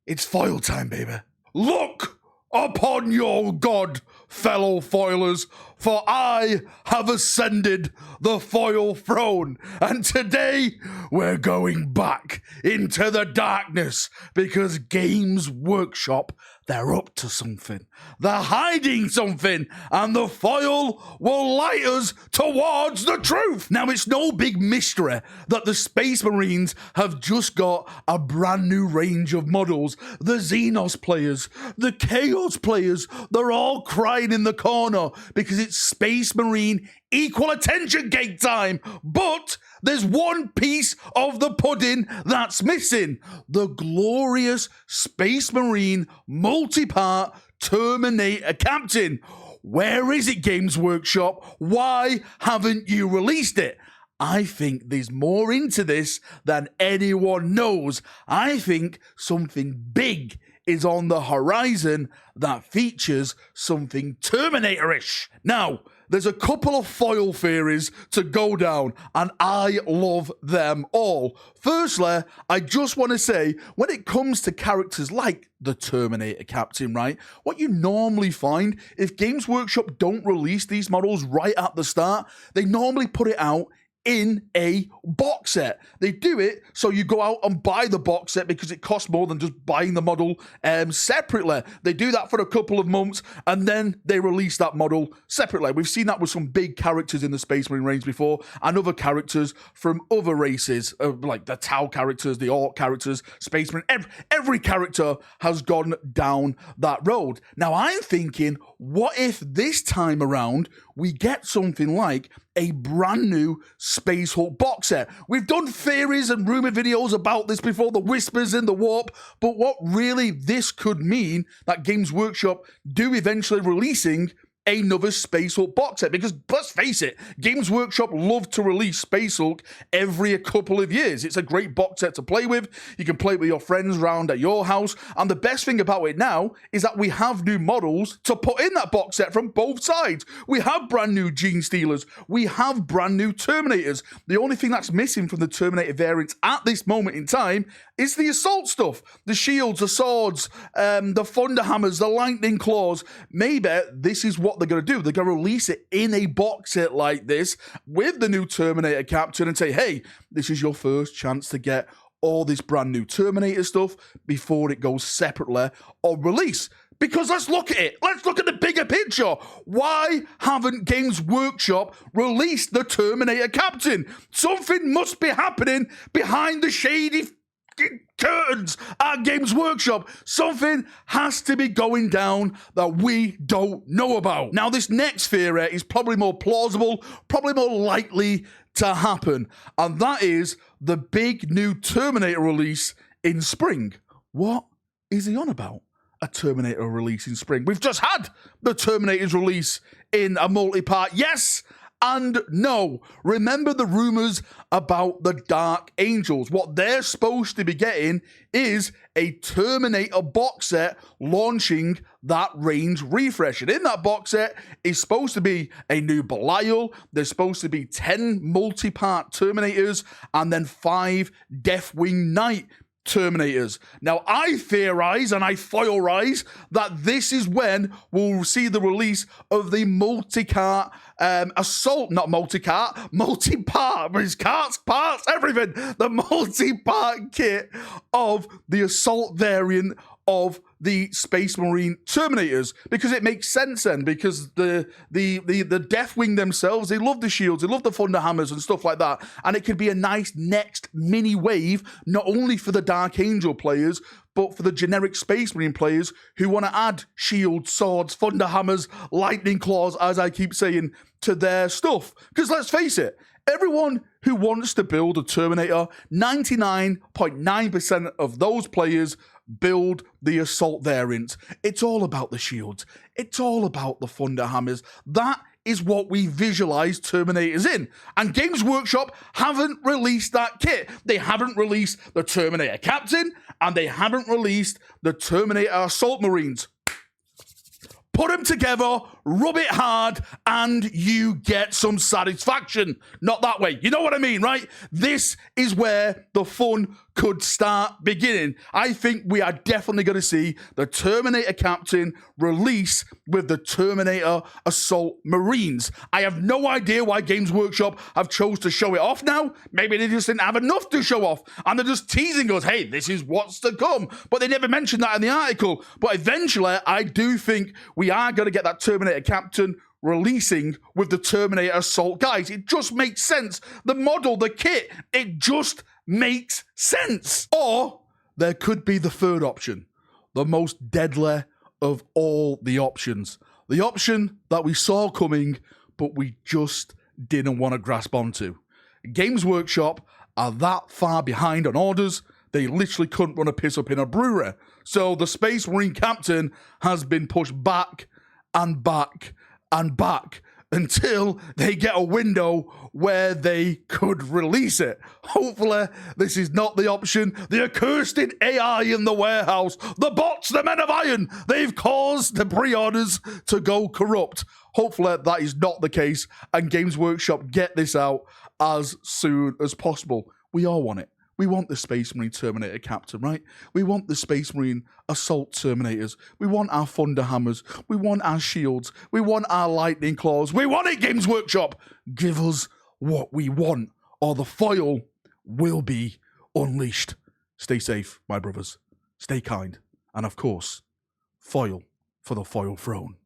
It's foil time, baby. Look upon your god, fellow foilers, for I have ascended the foil throne, and today we're going back into the darkness because Games Workshop, they're up to something. They're hiding something, and the foil will light us towards the truth. Now, it's no big mystery that the Space Marines have just got a brand new range of models. The Xenos players, the Chaos players, they're all crying in the corner because it's Space Marine equal attention gate time. But there's one piece of the pudding that's missing. The glorious Space Marine multi-part Terminator Captain. Where is it, Games Workshop? Why haven't you released it? I think there's more into this than anyone knows. I think something big is on the horizon that features something Terminator-ish. Now, there's a couple of foil theories to go down, and I love them all. Firstly, I just want to say, when it comes to characters like the Terminator Captain, right, what you normally find, if Games Workshop don't release these models right at the start, they normally put it out in a box set. They do it so you go out and buy the box set because it costs more than just buying the model separately. They do that for a couple of months and then they release that model separately. We've seen that with some big characters in the Space Marine range before, and other characters from other races, like the Tau characters, the Orc characters, Space Marine. Every character has gone down that road. Now I'm thinking, what if this time around we get something like a brand new Space Hulk box set? We've done theories and rumor videos about this before, the whispers in the warp, but what really this could mean that Games Workshop do eventually releasing another Space Hulk box set, because let's face it, Games Workshop love to release Space Hulk every couple of years. It's a great box set to play with. You can play with your friends around at your house, and the best thing about it now is that we have new models to put in that box set from both sides. We have brand new Gene Stealers, we have brand new Terminators. The only thing that's missing from the Terminator variants at this moment in time is the assault stuff, the shields, the swords, the thunder hammers, the lightning claws. Maybe this is what they're going to do. They're going to release it in a box set like this with the new Terminator Captain and say, hey, this is your first chance to get all this brand new Terminator stuff before it goes separately or release. Because let's look at it. Let's look at the bigger picture. Why haven't Games Workshop released the Terminator Captain? Something must be happening behind the shady curtains at Games Workshop. Something has to be going down that we don't know about. Now, this next theory is probably more plausible, probably more likely to happen, and that is the big new Terminator release in spring. What is he on about? A Terminator release in spring? We've just had the Terminator's release in a multi-part. Yes and no. Remember the rumors about the Dark Angels. What they're supposed to be getting is a Terminator box set launching that range refresh. And in that box set is supposed to be a new Belial. There's supposed to be 10 multi-part Terminators and then 5 Deathwing Knight Terminators. Now, I theorize and I foilrize that this is when we'll see the release of the multi-part assault, not multi-part, multi-part, but it's carts, parts, everything. The multi-part kit of the assault variant of the Space Marine Terminators, because it makes sense then, because the Deathwing themselves, they love the shields, they love the thunder hammers and stuff like that, and it could be a nice next mini wave, not only for the Dark Angel players, but for the generic Space Marine players who want to add shields, swords, thunder hammers, lightning claws, as I keep saying, to their stuff. Because let's face it, everyone who wants to build a Terminator, 99.9% of those players build the assault variant. It's all about the shields. It's all about the thunder hammers. That is what we visualize Terminators in. And Games Workshop haven't released that kit. They haven't released the Terminator Captain, and they haven't released the Terminator Assault Marines. Put them together, rub it hard, and you get some satisfaction. Not that way. You know what I mean, right? This is where the fun could start beginning. I think we are definitely going to see the Terminator Captain release with the Terminator Assault Marines. I have no idea why Games Workshop have chose to show it off now. Maybe they just didn't have enough to show off, and they're just teasing us, hey, this is what's to come. But they never mentioned that in the article. But eventually, I do think we are going to get that Terminator Captain releasing with the Terminator Assault. Guys, it just makes sense. The model, the kit, it just makes sense. Or there could be the third option, the most deadly of all the options. The option that we saw coming, but we just didn't want to grasp onto. Games Workshop are that far behind on orders, they literally couldn't run a piss up in a brewery. So the Space Marine Captain has been pushed back and back and back until they get a window where they could release it. Hopefully, this is not the option. The accursed AI in the warehouse, the bots, the men of iron, they've caused the pre-orders to go corrupt. Hopefully, that is not the case, and Games Workshop get this out as soon as possible. We all want it. We want the Space Marine Terminator Captain, right? We want the Space Marine Assault Terminators. We want our Thunder Hammers. We want our shields. We want our Lightning Claws. We want it, Games Workshop. Give us what we want, or the foil will be unleashed. Stay safe, my brothers. Stay kind. And of course, foil for the foil throne.